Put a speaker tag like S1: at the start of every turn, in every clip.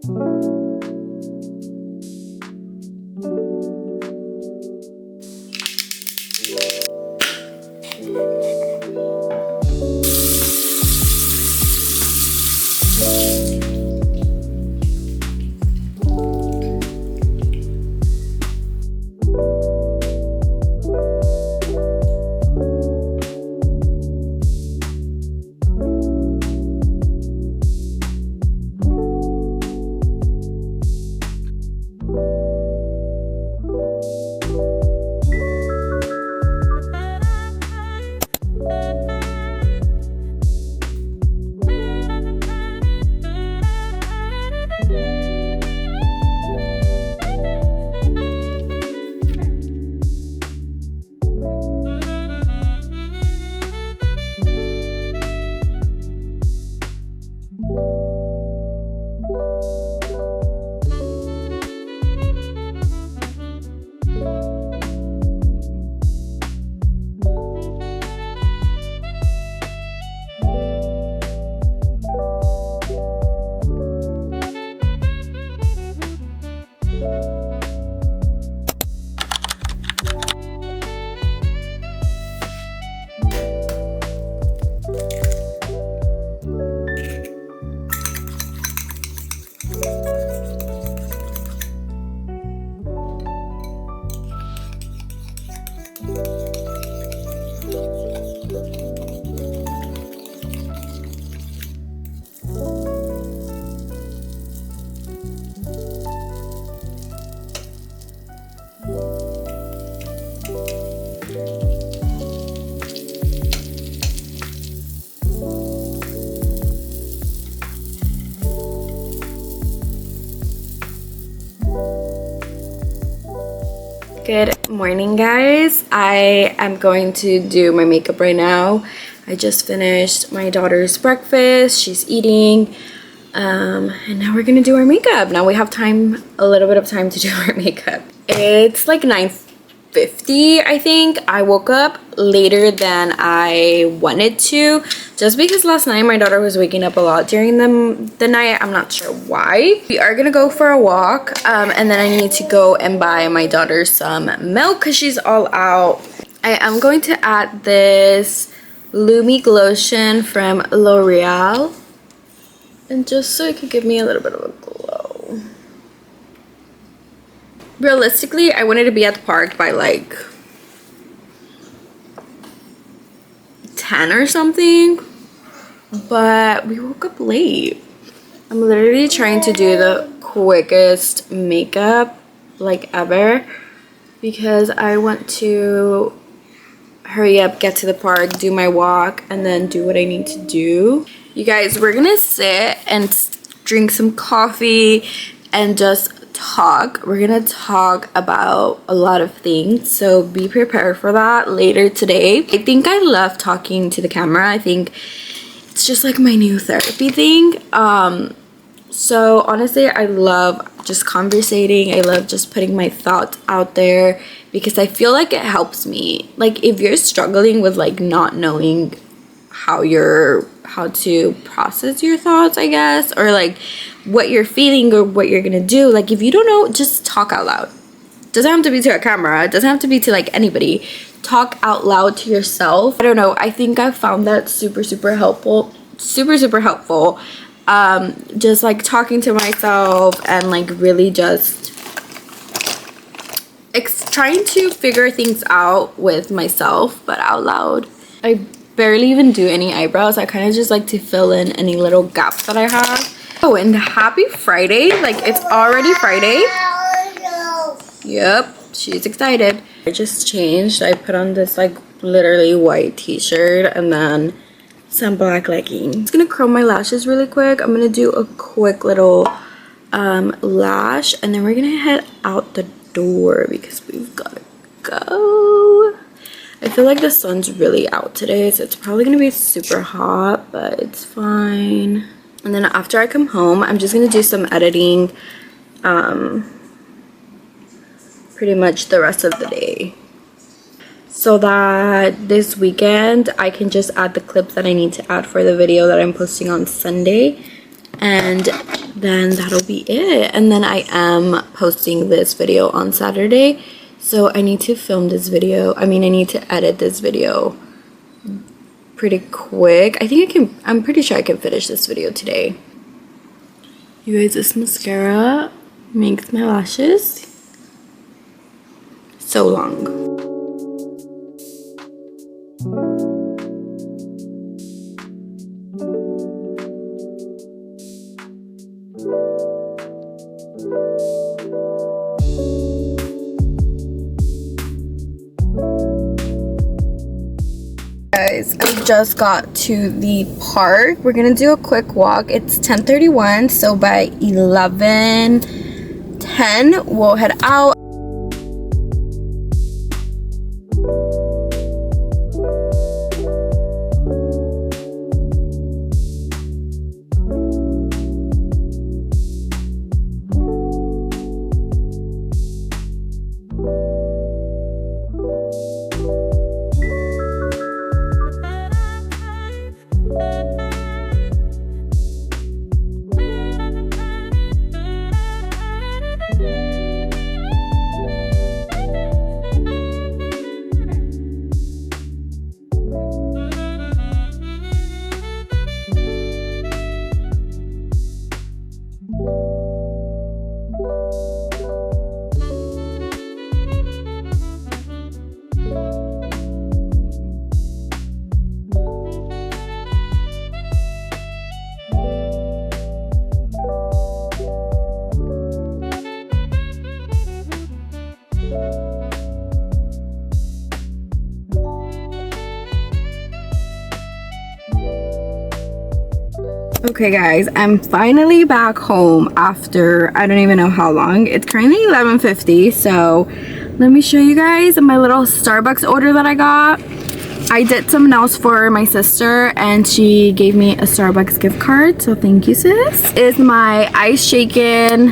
S1: Good morning, guys. I am going to do my makeup right now. I just finished my daughter's breakfast. She's eating, and now we're gonna do our makeup. Now we have time, a little bit of time to do our makeup. It's like 9:50, I think. I woke up later than I wanted to, just because last night my daughter was waking up a lot during the night. I'm not sure why. We are gonna go for a walk, and then I need to go and buy my daughter some milk because she's all out. I am going to add this Lumi Glotion from L'Oreal, and just so it could give me a little bit of a glow. Realistically, I wanted to be at the park by like 10 or something, but we woke up late. I'm literally trying to do the quickest makeup like ever because I want to hurry up, get to the park, do my walk, and then do what I need to do. You guys, we're gonna sit and drink some coffee and just talk. We're gonna talk about a lot of things, so be prepared for that later today. I think I love talking to the camera. I think it's just like my new therapy thing. So honestly, I love just conversating. I love just putting my thoughts out there because I feel like it helps me. Like if you're struggling with like not knowing how to process your thoughts, I guess, or like what you're feeling or what you're gonna do, like if you don't know, just talk out loud. Doesn't have to be to a camera, it doesn't have to be to like anybody. Talk out loud to yourself. I don't know, I think I found that super helpful. Super helpful. Just like talking to myself and like really just trying to figure things out with myself but out loud. I barely even do any eyebrows. I kind of just like to fill in any little gaps that I have. Oh, and happy Friday. Like it's already Friday. Yep, she's excited. I just changed. I put on this like literally white t-shirt and then some black leggings. I'm just gonna curl my lashes really quick. I'm gonna do a quick little lash and then we're gonna head out the door because we've gotta go. I feel like the sun's really out today, so it's probably gonna be super hot, but it's fine. And then after I come home, I'm just gonna do some editing pretty much the rest of the day, so that this weekend I can just add the clips that I need to add for the video that I'm posting on Sunday. And then that'll be it. And then I am posting this video on Saturday, so I need to film this video. I mean, I need to edit this video pretty quick. I'm pretty sure I can finish this video today. You guys, this mascara makes my lashes so long. Guys, I just got to the park. We're gonna do a quick walk. It's 10:31, so by 11:10 we'll head out. Okay guys, I'm finally back home after I don't even know how long. It's currently 11:50, so let me show you guys my little Starbucks order that I got. I did some nails for my sister and she gave me a Starbucks gift card, so thank you, sis. Is my ice shaken,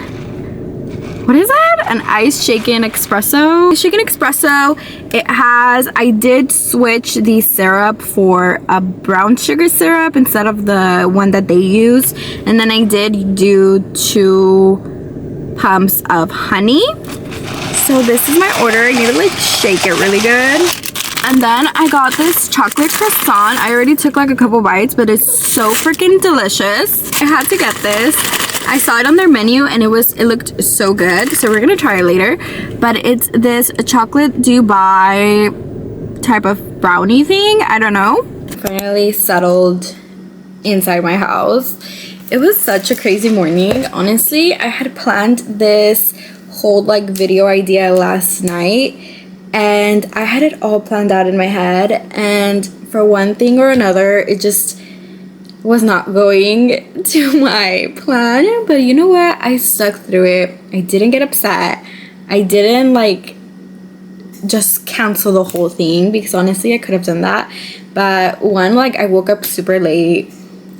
S1: what is that? An ice shaken espresso. Shaken espresso. It has, I did switch the syrup for a brown sugar syrup instead of the one that they use. And then I did do 2 pumps of honey. So this is my order. I need to like shake it really good. And then I got this chocolate croissant. I already took like a couple bites, but it's so freaking delicious. I had to get this. I saw it on their menu and it looked so good, so we're gonna try it later. But it's this chocolate Dubai type of brownie thing. I don't know. Finally settled inside my house. It was such a crazy morning. Honestly, I had planned this whole like video idea last night and I had it all planned out in my head, and for one thing or another it just was not going to my plan. But you know what, I stuck through it. I didn't get upset. I didn't like just cancel the whole thing, because honestly I could have done that. But one, like I woke up super late.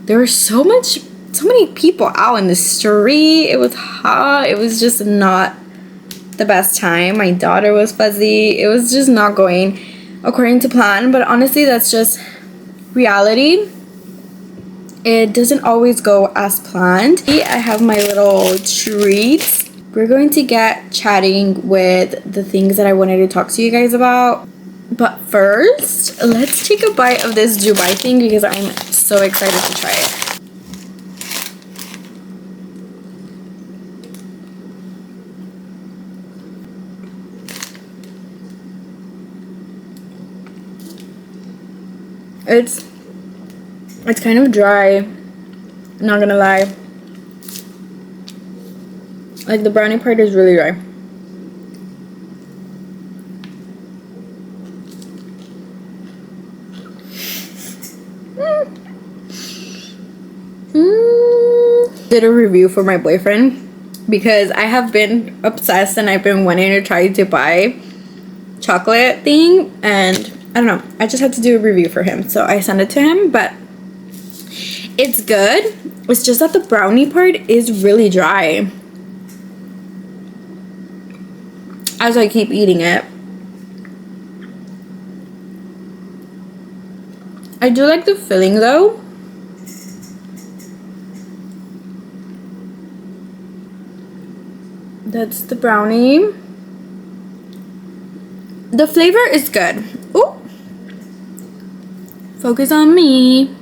S1: There were so many people out in the street. It was hot. It was just not the best time. My daughter was fuzzy. It was just not going according to plan. But honestly, that's just reality. It doesn't always go as planned. I have my little treats. We're going to get chatting with the things that I wanted to talk to you guys about. But first, let's take a bite of this Dubai thing because I'm so excited to try it. It's kind of dry, not gonna lie. Like the brownie part is really dry. Did a review for my boyfriend because I have been obsessed and I've been wanting to try Dubai chocolate thing, and I don't know, I just had to do a review for him, so I sent it to him. But it's good. It's just that the brownie part is really dry as I keep eating it. I do like the filling though. That's the brownie. The flavor is good. Ooh. Focus on me.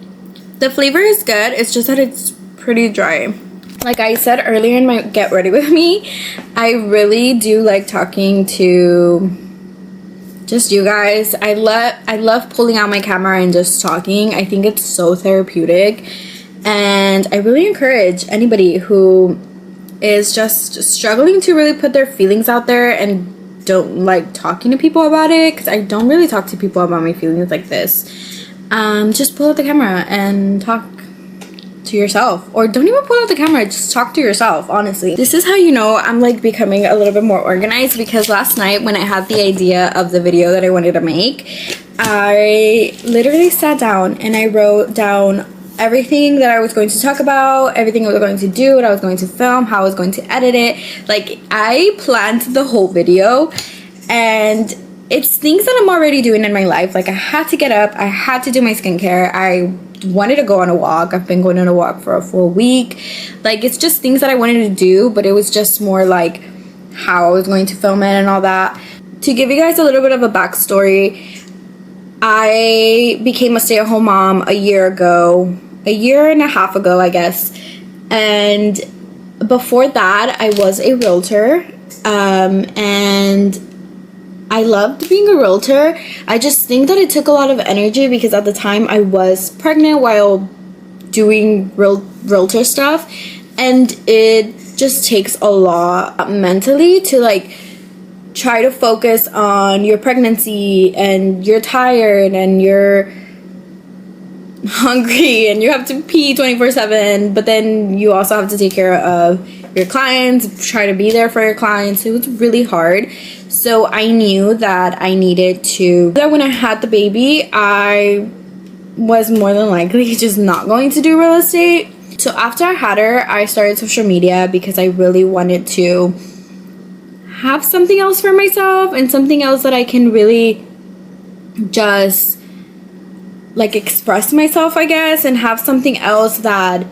S1: The flavor is good. It's just that it's pretty dry. Like I said earlier in my get ready with me, I really do like talking to just you guys. I love pulling out my camera and just talking. I think it's so therapeutic, and I really encourage anybody who is just struggling to really put their feelings out there and don't like talking to people about it, because I don't really talk to people about my feelings like this. Just pull out the camera and talk to yourself, or don't even pull out the camera, just talk to yourself. Honestly, this is how you know I'm like becoming a little bit more organized, because last night when I had the idea of the video that I wanted to make, I literally sat down and I wrote down everything that I was going to talk about, everything I was going to do, what I was going to film, how I was going to edit it. Like, I planned the whole video, and it's things that I'm already doing in my life. Like, I had to get up, I had to do my skincare, I wanted to go on a walk. I've been going on a walk for a full week. Like, it's just things that I wanted to do, but it was just more like how I was going to film it and all that. To give you guys a little bit of a backstory, I became a stay-at-home mom a year and a half ago, I guess. And before that, I was a realtor, and I loved being a realtor. I just think that it took a lot of energy, because at the time I was pregnant while doing realtor stuff, and it just takes a lot mentally to like try to focus on your pregnancy, and you're tired and you're hungry and you have to pee 24/7, but then you also have to take care of your clients, try to be there for your clients. It was really hard. So I knew that I needed to, that when I had the baby, I was more than likely just not going to do real estate. So after I had her, I started social media, because I really wanted to have something else for myself, and something else that I can really just like express myself, I guess, and have something else that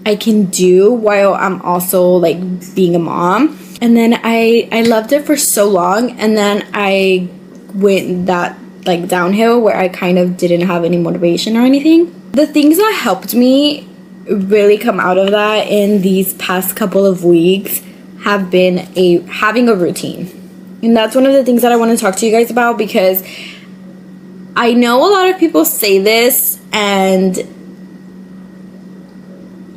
S1: I can do while I'm also like being a mom. And then I loved it for so long, and then I went that like downhill where I kind of didn't have any motivation or anything. The things that helped me really come out of that in these past couple of weeks have been having a routine. And that's one of the things that I want to talk to you guys about, because I know a lot of people say this, and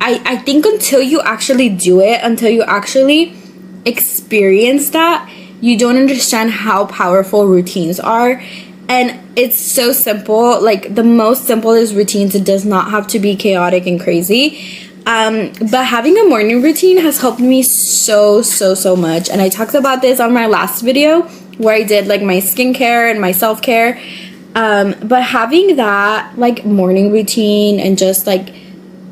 S1: I think until you actually do it, until you actually experience that, you don't understand how powerful routines are. And it's so simple. Like, the most simplest routines, it does not have to be chaotic and crazy. But having a morning routine has helped me so much. And I talked about this on my last video where I did like my skincare and my self-care. But having that like morning routine, and just like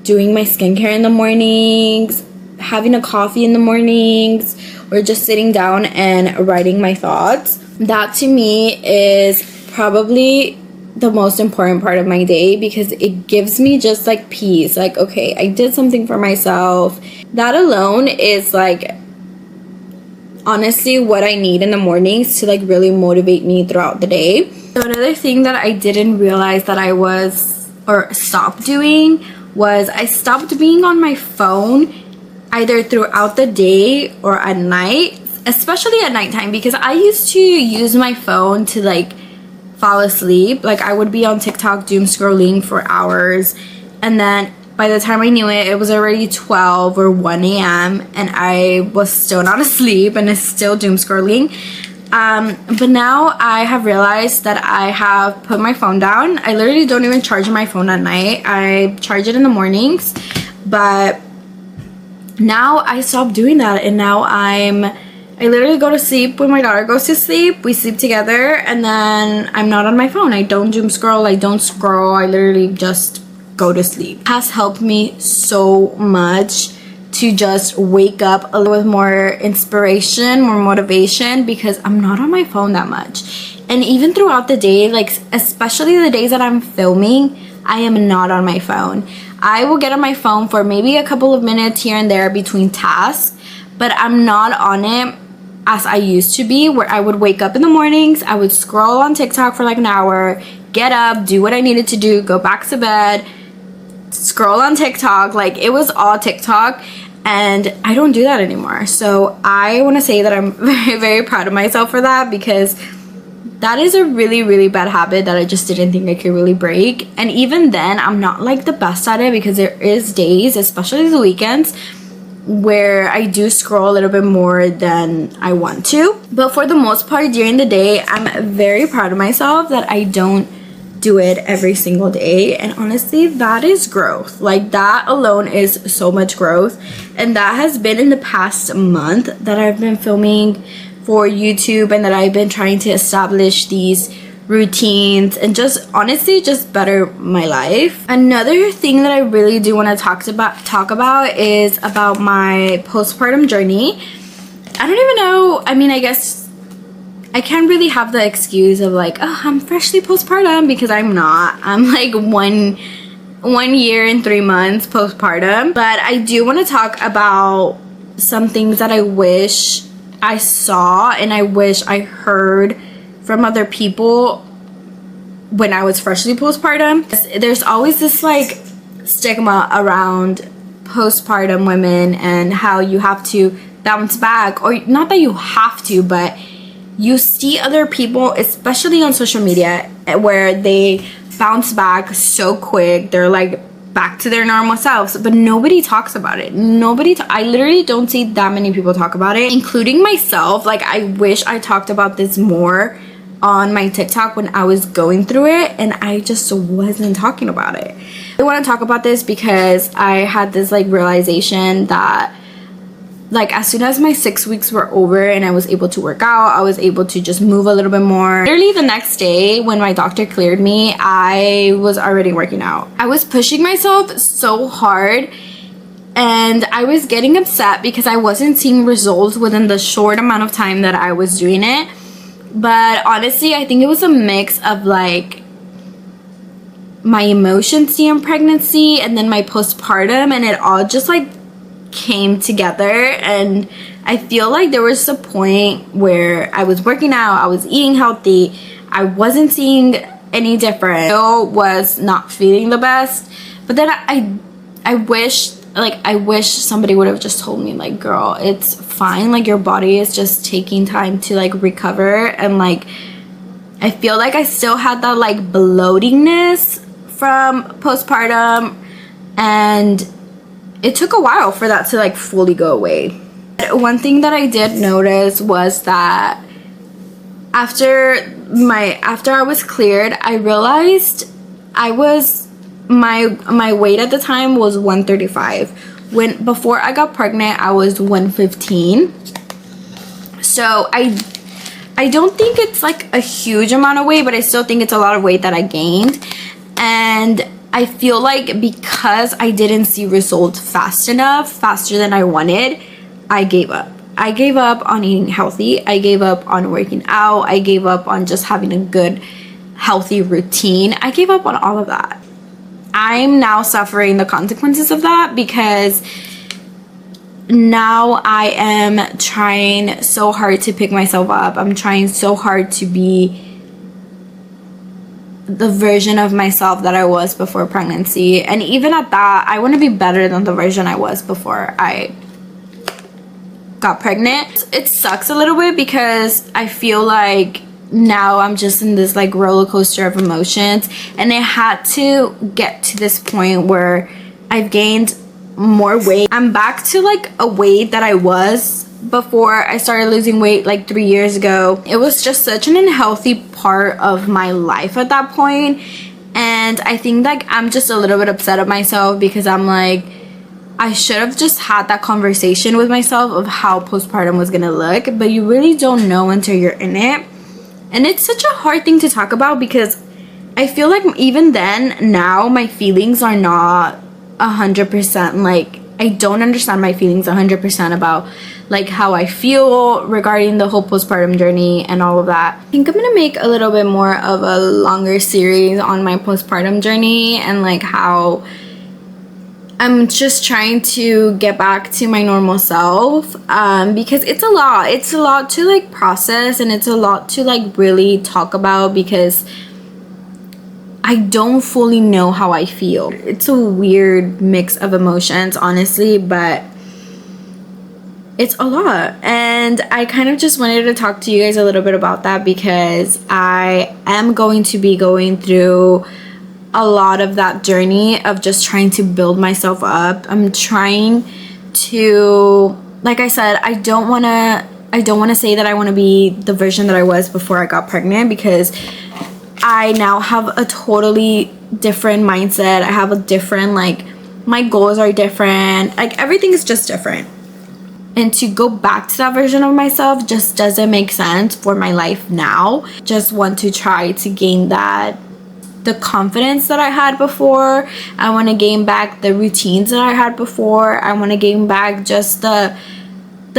S1: doing my skincare in the mornings, having a coffee in the mornings, or just sitting down and writing my thoughts, that to me is probably the most important part of my day, because it gives me just like peace. Like, okay, I did something for myself. That alone is like honestly what I need in the mornings to like really motivate me throughout the day. So another thing that I didn't realize that I was, or stopped doing, was I stopped being on my phone either throughout the day or at night, especially at nighttime, because I used to use my phone to like fall asleep. Like, I would be on TikTok doom scrolling for hours, and then by the time I knew it, it was already 12 or 1 a.m. and I was still not asleep and is still doom scrolling. But now I have realized that I have put my phone down. I literally don't even charge my phone at night. I charge it in the mornings. But now I stopped doing that, and now I literally go to sleep when my daughter goes to sleep. We sleep together, and then I'm not on my phone. I don't doom scroll. I don't scroll. I literally just go to sleep. It has helped me so much to just wake up a little with more inspiration, more motivation, because I'm not on my phone that much. And even throughout the day, like especially the days that I'm filming, I am not on my phone. I will get on my phone for maybe a couple of minutes here and there between tasks, but I'm not on it as I used to be, where I would wake up in the mornings, I would scroll on TikTok for like an hour, get up, do what I needed to do, go back to bed, scroll on TikTok. Like, it was all TikTok, and I don't do that anymore. So I want to say that I'm very, very proud of myself for that, because that is a really, really bad habit that I just didn't think I could really break. And even then, I'm not like the best at it, because there is days, especially the weekends, where I do scroll a little bit more than I want to. But for the most part, during the day, I'm very proud of myself that I don't do it every single day. And honestly, that is growth. Like, that alone is so much growth. And that has been in the past month that I've been filming for YouTube, and that I've been trying to establish these routines and just honestly just better my life. Another thing that I really do want to talk about is about my postpartum journey. I don't even know, I mean, I guess I can't really have the excuse of like, oh, I'm freshly postpartum, because I'm not. I'm like one year and 3 months postpartum. But I do want to talk about some things that I wish I saw and I wish I heard from other people when I was freshly postpartum. There's always this like stigma around postpartum women and how you have to bounce back, or not that you have to, but you see other people, especially on social media, where they bounce back so quick. They're like back to their normal selves, but nobody talks about it. I literally don't see that many people talk about it, including myself. Like, I wish I talked about this more on my TikTok when I was going through it, and I just wasn't talking about it. I want to talk about this because I had this like realization that like as soon as my 6 weeks were over and I was able to work out, I was able to just move a little bit more. Literally the next day when my doctor cleared me, I was already working out. I was pushing myself so hard, and I was getting upset because I wasn't seeing results within the short amount of time that I was doing it. But honestly, I think it was a mix of like my emotions during pregnancy and then my postpartum, and it all just like came together. And I feel like there was a point where I was working out, I was eating healthy, I wasn't seeing any different. I still was not feeling the best, but then I wish somebody would have just told me like, girl, it's fine, like your body is just taking time to like recover. And like I feel like I still had that like bloatingness from postpartum, and it took a while for that to like fully go away. One thing that I did notice was that after I was cleared, I realized my weight at the time was 135. Before I got pregnant, I was 115. So I don't think it's like a huge amount of weight, but I still think it's a lot of weight that I gained. And I feel like because I didn't see results faster than I wanted, I gave up. I gave up on eating healthy. I gave up on working out. I gave up on just having a good, healthy routine. I gave up on all of that. I'm now suffering the consequences of that, because now I am trying so hard to pick myself up. I'm trying so hard to be the version of myself that I was before pregnancy. And even at that, I want to be better than the version I was before I got pregnant. It sucks a little bit because I feel like now I'm just in this like roller coaster of emotions, and it had to get to this point where I've gained more weight. I'm back to like a weight that I was before I started losing weight like 3 years ago. It was just such an unhealthy part of my life at that point, and I think like I'm just a little bit upset at myself because I'm like, I should have just had that conversation with myself of how postpartum was gonna look, but you really don't know until you're in it. And it's such a hard thing to talk about because I feel like even then, now my feelings are not 100%, like I don't understand my feelings 100% about like how I feel regarding the whole postpartum journey and all of that. I think I'm gonna make a little bit more of a longer series on my postpartum journey and like how I'm just trying to get back to my normal self, because it's a lot to like process, and it's a lot to like really talk about, because I don't fully know how I feel. It's a weird mix of emotions, honestly, but it's a lot. And I kind of just wanted to talk to you guys a little bit about that, because I am going to be going through a lot of that journey of just trying to build myself up. I'm trying to, like I said, I don't want to say that I want to be the version that I was before I got pregnant, because I now have a totally different mindset. I have a different, like, my goals are different, like everything is just different. And to go back to that version of myself just doesn't make sense for my life now. Just want to try to gain the confidence that I had before. I want to gain back the routines that I had before. I want to gain back just the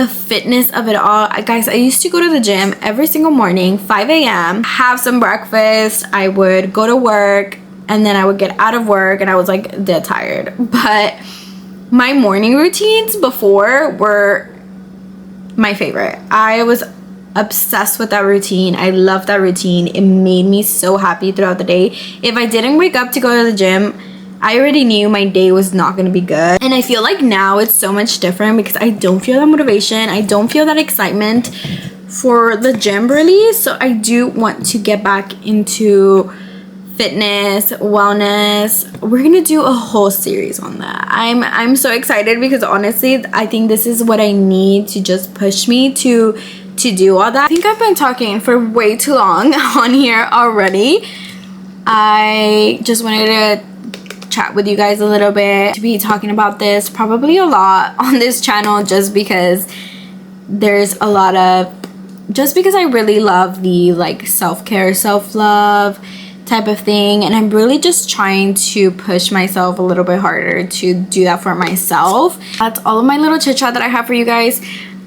S1: fitness of it all. Guys, I used to go to the gym every single morning, 5 a.m., have some breakfast, I would go to work, and then I would get out of work and I was like dead tired. But my morning routines before were my favorite. I was obsessed with that routine. I love that routine. It made me so happy throughout the day. If I didn't wake up to go to the gym, I already knew my day was not going to be good. And I feel like now it's so much different, because I don't feel that motivation. I don't feel that excitement for the gym really. So I do want to get back into fitness, wellness. We're gonna do a whole series on that. I'm so excited, because honestly I think this is what I need to just push me to do all that. I think I've been talking for way too long on here already. I just wanted to chat with you guys a little bit, to be talking about this probably a lot on this channel, just because there's a lot of, just because I really love the like self-care, self-love type of thing, and I'm really just trying to push myself a little bit harder to do that for myself. That's all of my little chit chat that I have for you guys.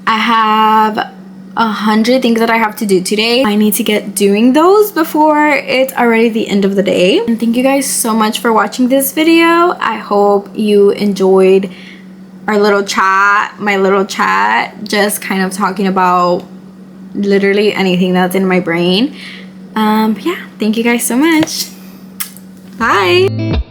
S1: I have 100 things that I have to do today. I need to get doing those before it's already the end of the day. And thank you guys so much for watching this video. I hope you enjoyed our little chat, my little chat, just kind of talking about literally anything that's in my brain. Yeah, thank you guys so much. Bye.